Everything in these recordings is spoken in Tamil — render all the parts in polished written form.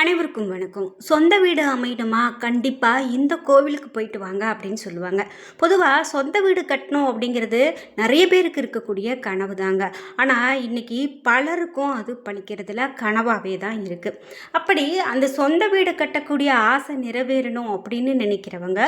அனைவருக்கும் வணக்கம். சொந்த வீடு அமையணுமா? கண்டிப்பாக இந்த கோவிலுக்கு போயிட்டு வாங்க அப்படின்னு சொல்லுவாங்க. பொதுவாக சொந்த வீடு கட்டணும் அப்படிங்கிறது நிறைய பேருக்கு இருக்கக்கூடிய கனவு தாங்க. ஆனால் இன்னைக்கு பலருக்கும் அது பலிக்கிறதுல கனவாகவே தான் இருக்குது. அப்படி அந்த சொந்த வீடு கட்டக்கூடிய ஆசை நிறைவேறணும் அப்படின்னு நினைக்கிறவங்க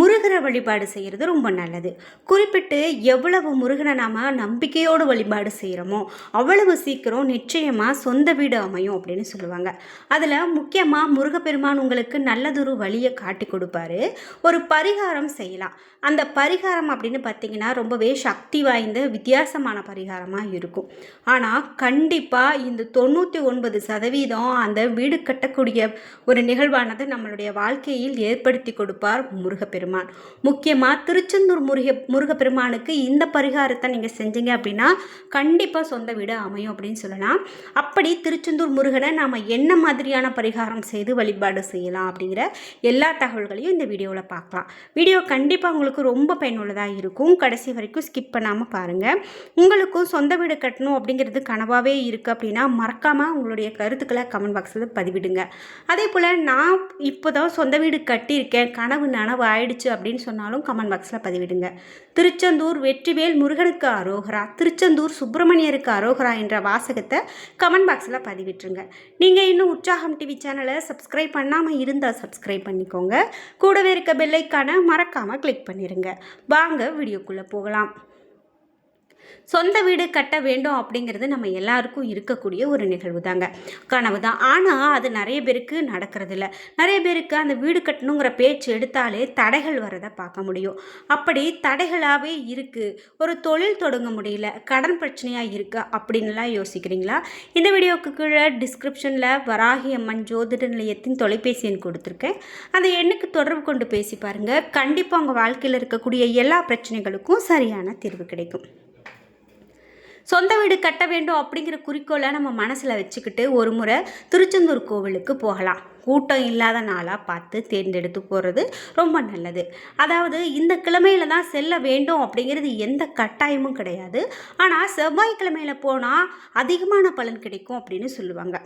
முருகரை வழிபாடு செய்கிறது ரொம்ப நல்லது. குறிப்பிட்டு எவ்வளவு முருகனை நாம் நம்பிக்கையோடு வழிபாடு செய்கிறோமோ அவ்வளவு சீக்கிரம் நிச்சயமாக சொந்த வீடு அமையும் அப்படின்னு சொல்லுவாங்க. அதில் முக்கியமாக முருகப்பெருமான் உங்களுக்கு நல்லதொரு வழியை காட்டி கொடுப்பாரு. ஒரு பரிகாரம் செய்யலாம். அந்த பரிகாரம் அப்படின்னு பார்த்தீங்கன்னா ரொம்பவே சக்தி வாய்ந்த வித்தியாசமான பரிகாரமாக இருக்கும். ஆனால் கண்டிப்பாக இந்த 99% அந்த வீடு கட்டக்கூடிய ஒரு நிகழ்வானது நம்மளுடைய வாழ்க்கையில் ஏற்படுத்தி கொடுப்பார் முருகப்பெருமான். முக்கியமாக திருச்செந்தூர் முருகப்பெருமானுக்கு இந்த பரிகாரத்தை நீங்கள் செஞ்சீங்க அப்படின்னா கண்டிப்பாக சொந்த வீடு அமையும் அப்படின்னு சொல்லலாம். அப்படி திருச்செந்தூர் முருகனை நாம் என்ன மாதிரியான பரிகாரம் செய்து வழிபாடு செய்யலாம் அப்படிங்கிற எல்லா தகவல்களையும் இந்த வீடியோவில் பார்க்கலாம். வீடியோ கண்டிப்பாக உங்களுக்கு ரொம்ப பயனுள்ளதாக இருக்கும். கடைசி வரைக்கும் ஸ்கிப் பண்ணாமல் பாருங்கள். உங்களுக்கும் சொந்த வீடு கட்டணும் அப்படிங்கிறது கனவாகவே இருக்குது அப்படின்னா மறக்காமல் உங்களுடைய கருத்துக்களை கமெண்ட் பாக்ஸில் பதிவிடுங்க. அதே போல் நான் இப்போ தான் சொந்த வீடு கட்டியிருக்கேன், கனவு நனவு ஆயிடுச்சு அப்படின்னு சொன்னாலும் கமெண்ட் பாக்ஸில் பதிவிடுங்க. திருச்செந்தூர் வெற்றிவேல் முருகனுக்கு அரோகரா, திருச்செந்தூர் சுப்பிரமணியருக்கு அரோகரா என்ற வாசகத்தை கமெண்ட் பாக்ஸில் பதிவிட்டுருங்க. நீங்கள் இன்னும் உற்சாகம் டிவி சேனலை சப்ஸ்கிரைப் பண்ணாமல் இருந்தால் சப்ஸ்கிரைப் பண்ணிக்கோங்க. கூடவே இருக்க பெல் ஐக்கானை மறக்காமல் கிளிக் பண்ணிடுங்க. வாங்க வீடியோக்குள்ளே போகலாம். சொந்த வீடு கட்ட வேண்டும் அப்படிங்கிறது நம்ம எல்லாருக்கும் இருக்கக்கூடிய ஒரு நிகழ்வு தாங்க, கனவு தான். ஆனால் அது நிறைய பேருக்கு நடக்கிறதில்ல. நிறைய பேருக்கு அந்த வீடு கட்டணுங்கிற பேச்சு எடுத்தாலே தடைகள் வரதை பார்க்க முடியும். அப்படி தடைகளாகவே இருக்குது, ஒரு தொழில் தொடங்க முடியல, கடன் பிரச்சனையாக இருக்கா அப்படின்லாம் யோசிக்கிறீங்களா? இந்த வீடியோவுக்கு கீழே டிஸ்கிரிப்ஷனில் வராகி அம்மன் ஜோதிட நிலையத்தின் தொலைபேசி எண் கொடுத்துருக்கேன். அந்த எண்ணுக்கு தொடர்பு கொண்டு பேசி பாருங்கள். கண்டிப்பாக உங்கள் வாழ்க்கையில் இருக்கக்கூடிய எல்லா பிரச்சனைகளுக்கும் சரியான தீர்வு கிடைக்கும். சொந்த வீடு கட்ட வேண்டும் அப்படிங்கிற குறிக்கோளை நம்ம மனசில் வச்சுக்கிட்டு ஒரு முறை திருச்செந்தூர் கோவிலுக்கு போகலாம். கூட்டம் இல்லாத நாளாக பார்த்து தேர்ந்தெடுத்து போகிறது ரொம்ப நல்லது. அதாவது இந்த கிழமையில் தான் செல்ல வேண்டும் அப்படிங்கிறது எந்த கட்டாயமும் கிடையாது. ஆனால் செவ்வாய்க்கிழமையில் போனால் அதிகமான பலன் கிடைக்கும் அப்படின்னு சொல்லுவாங்க.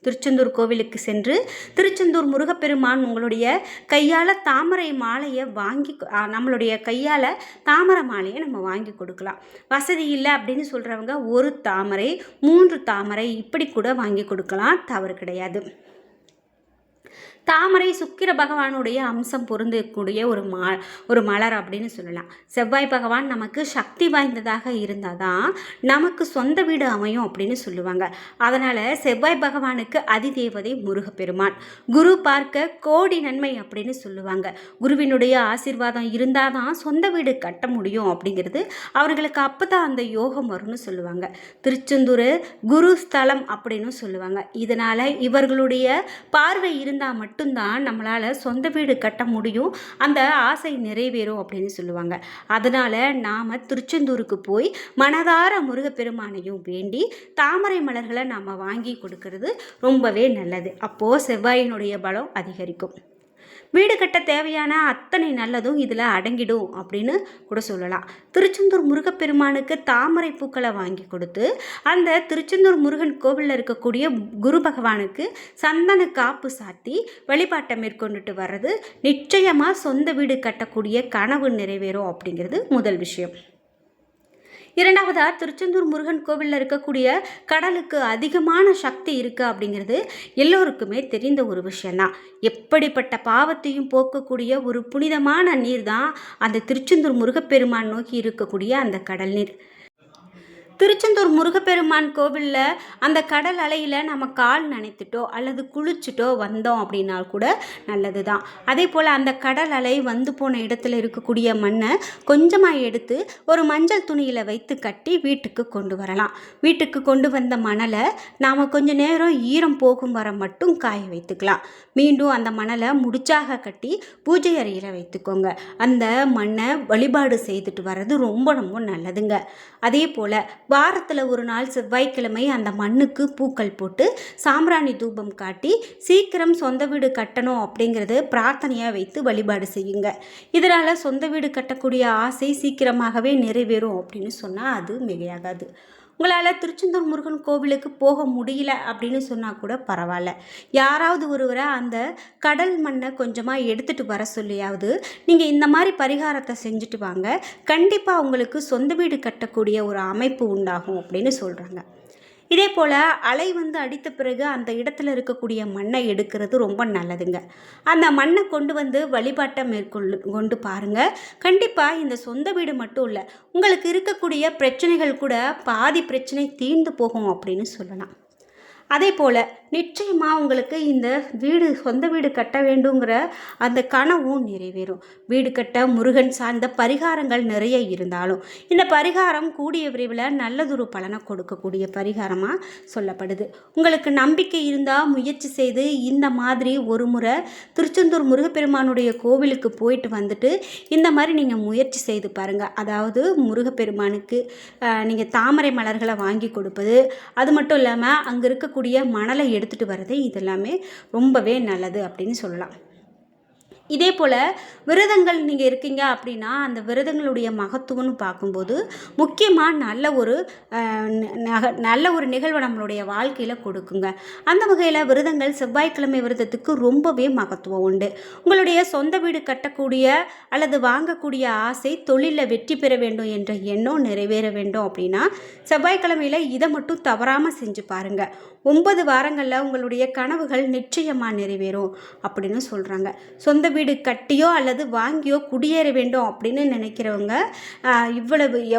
திருச்செந்தூர் கோவிலுக்கு சென்று திருச்செந்தூர் முருகப்பெருமான் உங்களுடைய கையால் தாமரை மாலையை வாங்கி நம்மளுடைய கையால் தாமரை மாலையை நம்ம வாங்கி கொடுக்கலாம். வசதி இல்லை அப்படின்னு சொல்கிறவங்க ஒரு தாமரை 3 தாமரை இப்படி கூட வாங்கி கொடுக்கலாம், தவறு கிடையாது. தாமரை சுக்கிர பகவானுடைய அம்சம் பொருந்தக்கூடிய ஒரு மலர் அப்படின்னு சொல்லலாம். செவ்வாய் பகவான் நமக்கு சக்தி வாய்ந்ததாக இருந்தால் தான் நமக்கு சொந்த வீடு அமையும் அப்படின்னு சொல்லுவாங்க. அதனால் செவ்வாய் பகவானுக்கு அதிதேவதை முருகப்பெருமான். குரு பார்க்க கோடி நன்மை அப்படின்னு சொல்லுவாங்க. குருவினுடைய ஆசீர்வாதம் இருந்தால் தான் சொந்த வீடு கட்ட முடியும் அப்படிங்கிறது அவர்களுக்கு அப்போ தான் அந்த யோகம் வரும்னு சொல்லுவாங்க. திருச்செந்தூர் குரு ஸ்தலம் அப்படின்னு சொல்லுவாங்க. இதனால் இவர்களுடைய பார்வை இருந்தால் மட்டும்தான் நம்மளால் சொந்த வீடு கட்ட முடியும், அந்த ஆசை நிறைவேறும் அப்படின்னு சொல்லுவாங்க. அதனால் நாம் திருச்செந்தூருக்கு போய் மனதார முருகப்பெருமானையும் வேண்டி தாமரை மலர்களை நாம் வாங்கி கொடுக்கறது ரொம்பவே நல்லது. அப்போது செவ்வாயினுடைய பலம் அதிகரிக்கும். வீடு கட்ட தேவையான அத்தனை நல்லதும் இதில் அடங்கிடும் அப்படின்னு கூட சொல்லலாம். திருச்செந்தூர் முருகப்பெருமானுக்கு தாமரை பூக்களை வாங்கி கொடுத்து அந்த திருச்செந்தூர் முருகன் கோவிலில் இருக்கக்கூடிய குரு பகவானுக்கு சந்தன காப்பு சாத்தி வழிபாட்டை மேற்கொண்டுட்டு வர்றது நிச்சயமாக சொந்த வீடு கட்டக்கூடிய கனவு நிறைவேறும் அப்படிங்கிறது முதல் விஷயம். இரண்டாவதாக, திருச்செந்தூர் முருகன் கோவிலில் இருக்கக்கூடிய கடலுக்கு அதிகமான சக்தி இருக்குது அப்படிங்கிறது எல்லோருக்குமே தெரிந்த ஒரு விஷயந்தான். எப்படிப்பட்ட பாவத்தையும் போக்கக்கூடிய ஒரு புனிதமான நீர் தான் அந்த திருச்செந்தூர் முருகப்பெருமான் நோக்கி இருக்கக்கூடிய அந்த கடல் நீர். திருச்செந்தூர் முருகப்பெருமான் கோவிலில் அந்த கடல் அலையில் நம்ம கால் நனைத்துட்டோ அல்லது குளிச்சுட்டோ வந்தோம் அப்படின்னா கூட நல்லது தான். அதே போல் அந்த கடல் அலை வந்து போன இடத்துல இருக்கக்கூடிய மண்ணை கொஞ்சமாக எடுத்து ஒரு மஞ்சள் துணியில் வைத்து கட்டி வீட்டுக்கு கொண்டு வரலாம். வீட்டுக்கு கொண்டு வந்த மணலை நாம் கொஞ்ச நேரம் ஈரம் போகும் வர மட்டும் காய வைத்துக்கலாம். மீண்டும் அந்த மணலை முடிச்சாக கட்டி பூஜை அறையில் வைத்துக்கோங்க. அந்த மண்ணை வழிபாடு செய்துட்டு வர்றது ரொம்ப ரொம்ப நல்லதுங்க. அதே போல் வாரத்தில் ஒரு நாள் செவ்வாய்க்கிழமை அந்த மண்ணுக்கு பூக்கள் போட்டு சாம்பிராணி தூபம் காட்டி சீக்கிரம் சொந்த வீடு கட்டணும் அப்படிங்கிறது பிரார்த்தனையாக வைத்து வழிபாடு செய்யுங்க. இதனால் சொந்த வீடு கட்டக்கூடிய ஆசை சீக்கிரமாகவே நிறைவேறும் அப்படின்னு சொன்னால் அது மிகையாகாது. உங்களால் திருச்செந்தூர் முருகன் கோவிலுக்கு போக முடியல அப்படின்னு சொன்னால் கூட பரவாயில்ல, யாராவது ஒருவரை அந்த கடல் மண்ணை கொஞ்சமாக எடுத்துகிட்டு வர சொல்லியாவது நீங்கள் இந்த மாதிரி பரிகாரத்தை செஞ்சுட்டு வாங்க. கண்டிப்பாக உங்களுக்கு சொந்த வீடு கட்டக்கூடிய ஒரு அமைப்பு உண்டாகும் அப்படின்னு சொல்கிறாங்க. இதே போல் அலை அடித்த பிறகு அந்த இடத்துல இருக்கக்கூடிய மண்ணை எடுக்கிறது ரொம்ப நல்லதுங்க. அந்த மண்ணை கொண்டு வழிபாட்டை கொண்டு பாருங்கள். கண்டிப்பாக இந்த சொந்த வீடு மட்டும் இல்லை, உங்களுக்கு இருக்கக்கூடிய பிரச்சனைகள் கூட பாதி பிரச்சனை தீர்ந்து போகும் அப்படின்னு சொல்லலாம். அதே போல் நிச்சயமாக உங்களுக்கு இந்த சொந்த வீடு கட்ட வேண்டுங்கிற அந்த கனவும் நிறைவேறும். வீடு கட்ட முருகன் சார்ந்த பரிகாரங்கள் நிறைய இருந்தாலும் இந்த பரிகாரம் கூடிய விரைவில் நல்லதொரு பலனை கொடுக்கக்கூடிய பரிகாரமாக சொல்லப்படுது. உங்களுக்கு நம்பிக்கை இருந்தால் முயற்சி செய்து இந்த மாதிரி ஒரு முறை திருச்செந்தூர் முருகப்பெருமானுடைய கோவிலுக்கு போயிட்டு வந்துட்டு இந்த மாதிரி நீங்கள் முயற்சி செய்து பாருங்கள். அதாவது முருகப்பெருமானுக்கு நீங்கள் தாமரை மலர்களை வாங்கி கொடுப்பது, அது மட்டும் இல்லாமல் அங்கே இருக்கக்கூடிய மணலை எடுத்துகிட்டு வர்றது, இதெல்லாமே ரொம்பவே நல்லது அப்படின்னு சொல்லலாம். இதே போல் விரதங்கள் நீங்கள் இருக்கீங்க அப்படின்னா அந்த விரதங்களுடைய மகத்துவம்னு பார்க்கும்போது முக்கியமாக நல்ல ஒரு நிகழ்வை நம்மளுடைய வாழ்க்கையில் கொடுக்குங்க. அந்த வகையில் விரதங்கள் செவ்வாய்க்கிழமை விரதத்துக்கு ரொம்பவே மகத்துவம் உண்டு. உங்களுடைய சொந்த வீடு கட்டக்கூடிய அல்லது வாங்கக்கூடிய ஆசை, தொழிலில் வெற்றி பெற வேண்டும் என்ற எண்ணம் நிறைவேற வேண்டும் அப்படின்னா செவ்வாய்க்கிழமையில் இதை மட்டும் தவறாமல் செஞ்சு பாருங்கள். 9 வாரங்களில் உங்களுடைய கனவுகள் நிச்சயமாக நிறைவேறும் அப்படின்னு சொல்கிறாங்க. சொந்த வீடு கட்டியோ அல்லது வாங்கியோ குடியேற வேண்டும் அப்படின்னு நினைக்கிறவங்க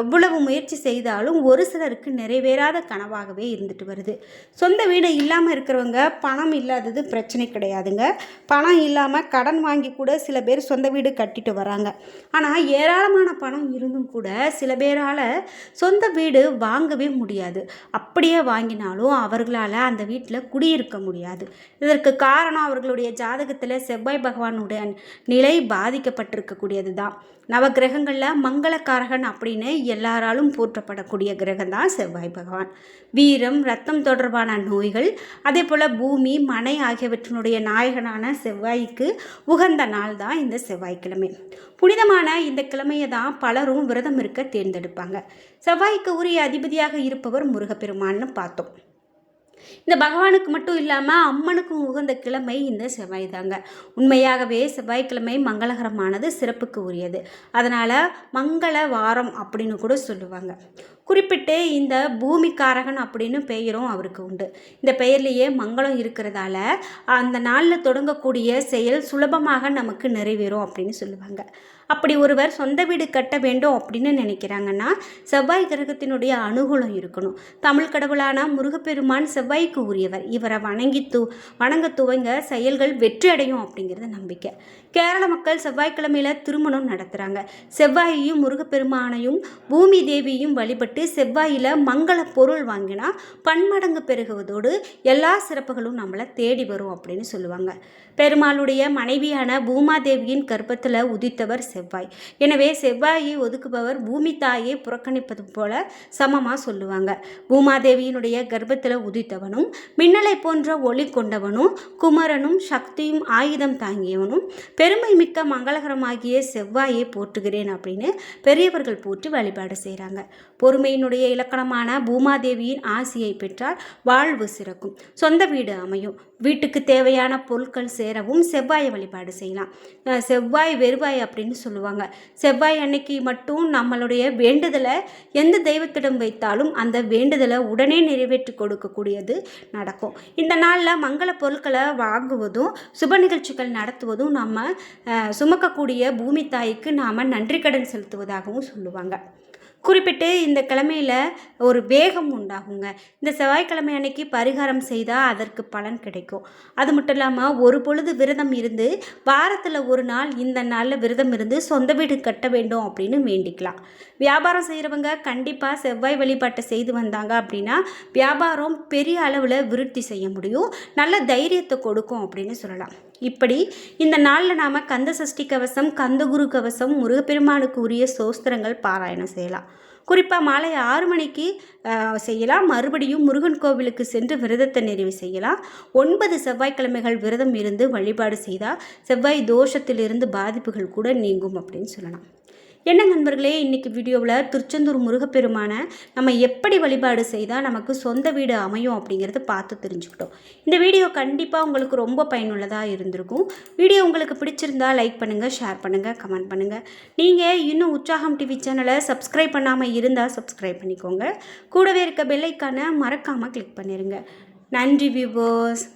எவ்வளவு முயற்சி செய்தாலும் ஒரு சிலருக்கு நிறைவேறாத கனவாகவே இருந்துட்டு வருது. சொந்த வீடு இல்லாமல் இருக்கிறவங்க பணம் இல்லாதது பிரச்சனை கிடையாதுங்க. பணம் இல்லாமல் கடன் வாங்கி கூட சில பேர் சொந்த வீடு கட்டிட்டு வராங்க. ஆனால் ஏராளமான பணம் இருந்தும் கூட சில பேரால் சொந்த வீடு வாங்கவே முடியாது. அப்படியே வாங்கினாலும் அவர்களால் அந்த வீட்டில் குடியிருக்க முடியாது. இதற்கு காரணம் அவர்களுடைய ஜாதகத்தில் செவ்வாய் பகவானுடைய நிலை பாதிக்கப்பட்டிருக்கக்கூடியது தான். நவகிரகங்களில் மங்களக்காரகன் அப்படின்னு எல்லாராலும் போற்றப்படக்கூடிய கிரகம் தான் செவ்வாய் பகவான். வீரம், ரத்தம் தொடர்பான நோய்கள், அதே போல் பூமி, மனை ஆகியவற்றினுடைய நாயகனான செவ்வாய்க்கு உகந்த நாள் தான் இந்த செவ்வாய்க்கிழமை. புனிதமான இந்த கிழமையை தான் பலரும் விரதம் இருக்க தேர்ந்தெடுப்பாங்க. செவ்வாய்க்கு உரிய அதிபதியாக இருப்பவர் முருகப்பெருமான்னு பார்த்தோம். இந்த பகவானுக்கு மட்டும் இல்லாமல் அம்மனுக்கும் உகந்த கிழமை இந்த செவ்வாய் தாங்க. உண்மையாகவே செவ்வாய்க்கிழமை மங்களகரமானது, சிறப்புக்கு உரியது. அதனால் மங்கள வாரம் அப்படின்னு கூட சொல்லுவாங்க. குறிப்பிட்டு இந்த பூமிக்காரகன் அப்படின்னு பெயரும் அவருக்கு உண்டு. இந்த பெயர்லேயே மங்களம் இருக்கிறதால அந்த நாளில் தொடங்கக்கூடிய செயல் சுலபமாக நமக்கு நிறைவேறும் அப்படின்னு சொல்லுவாங்க. அப்படி ஒருவர் சொந்த வீடு கட்ட வேண்டும் அப்படின்னு நினைக்கிறாங்கன்னா செவ்வாய் கிரகத்தினுடைய அனுகூலம் இருக்கணும். தமிழ் கடவுளான முருகப்பெருமான் செவ்வாய்க்கு உரியவர். இவரை வணங்க துவங்க செயல்கள் வெற்றி அடையும் அப்படிங்கிறது நம்பிக்கை. கேரள மக்கள் செவ்வாய்க்கிழமையில் திருமணம் நடத்துகிறாங்க. செவ்வாயையும் முருகப்பெருமானையும் பூமி தேவியையும் வழிபட்டு செவ்வாயில் மங்கள பொருள் வாங்கினா பன்மடங்கு பெருகுவதோடு எல்லா சிறப்புகளும் நம்மளை தேடி வரும் அப்படின்னு சொல்லுவாங்க. பெருமாளுடைய மனைவியான பூமாதேவியின் கர்ப்பத்தில் உதித்தவர் செவ்வாய். எனவே செவ்வாயை ஒதுக்குபவர் பூமி தாயை புறக்கணிப்பது போல சமமாக சொல்லுவாங்க. பூமாதேவியினுடைய கர்ப்பத்தில் உதித்தவனும் மின்னலை போன்ற ஒளி கொண்டவனும் குமரனும் சக்தியும் ஆயுதம் தாங்கியவனும் பெருமை மிக்க மங்களகரமாகிய செவ்வாயை போற்றுகிறேன் அப்படின்னு பெரியவர்கள் போற்றி வழிபாடு செய்கிறாங்க. பொறுமையினுடைய இலக்கணமான பூமாதேவியின் ஆசியை பெற்றால் வாழ்வு சிறக்கும், சொந்த வீடு அமையும், வீட்டுக்கு தேவையான பொருட்கள் சேரவும் செவ்வாயை வழிபாடு செய்யலாம். செவ்வாய் வெறுவாய் அப்படின்னு சொல்லுவாங்க. செவ்வாய் அன்னைக்கு மட்டும் நம்மளுடைய வேண்டுதலை எந்த தெய்வத்திடம் வைத்தாலும் அந்த வேண்டுதலை உடனே நிறைவேற்றி கொடுக்கக்கூடியது நடக்கும். இந்த நாளில் மங்கள பொருட்களை வாங்குவதும் சுப நிகழ்ச்சிகள் நடத்துவதும் நம்ம சுமக்கக்கூடிய பூமி தாய்க்கு நாம் நன்றி கடன் செலுத்துவதாகவும் சொல்லுவாங்க. குறிப்பிட்டு இந்த கிழமையில் ஒரு வேகம் உண்டாகுங்க. இந்த செவ்வாய்க்கிழமை அன்னைக்கு பரிகாரம் செய்தால் அதற்கு பலன் கிடைக்கும். அது மட்டும் இல்லாமல் ஒரு பொழுது விரதம் இருந்து வாரத்தில் ஒரு நாள் இந்த நாளில் விரதம் இருந்து சொந்த வீடு கட்ட வேண்டும் அப்படின்னு வேண்டிக்கலாம். வியாபாரம் செய்கிறவங்க கண்டிப்பாக செவ்வாய் வழிபாட்டை செய்து வந்தாங்க அப்படின்னா வியாபாரம் பெரிய அளவில் விருத்தி செய்ய முடியும், நல்ல தைரியத்தை கொடுக்கும் அப்படின்னு சொல்லலாம். இப்படி இந்த நாளில் நாம் கந்த சஷ்டி கவசம், கந்தகுரு கவசம், முருகப்பெருமானுக்கு உரிய சோஸ்திரங்கள் பாராயணம் செய்யலாம். குறிப்பாக மாலை 6 மணிக்கு செய்யலாம். மறுபடியும் முருகன் கோவிலுக்கு சென்று விரதத்தை நிறைவு செய்யலாம். 9 செவ்வாய்க்கிழமைகள் விரதம் இருந்து வழிபாடு செய்தால் செவ்வாய் தோஷத்திலிருந்து பாதிப்புகள் கூட நீங்கும் அப்படின்னு சொல்லலாம். என்ன நண்பர்களே, இன்றைக்கி வீடியோவில் திருச்செந்தூர் முருகப்பெருமானை நம்ம எப்படி வழிபாடு செய்தால் நமக்கு சொந்த வீடு அமையும் அப்படிங்கிறத பார்த்து தெரிஞ்சுக்கிட்டோம். இந்த வீடியோ கண்டிப்பாக உங்களுக்கு ரொம்ப பயனுள்ளதாக இருந்திருக்கும். வீடியோ உங்களுக்கு பிடிச்சிருந்தா லைக் பண்ணுங்கள், ஷேர் பண்ணுங்கள், கமெண்ட் பண்ணுங்கள். நீங்கள் இன்னும் உற்சாகம் டிவி சேனலை சப்ஸ்கிரைப் பண்ணாமல் இருந்தால் சப்ஸ்கிரைப் பண்ணிக்கோங்க. கூடவே இருக்க பெல் ஐக்கானை மறக்காமல் கிளிக் பண்ணிடுங்க. நன்றி வியூவர்ஸ்.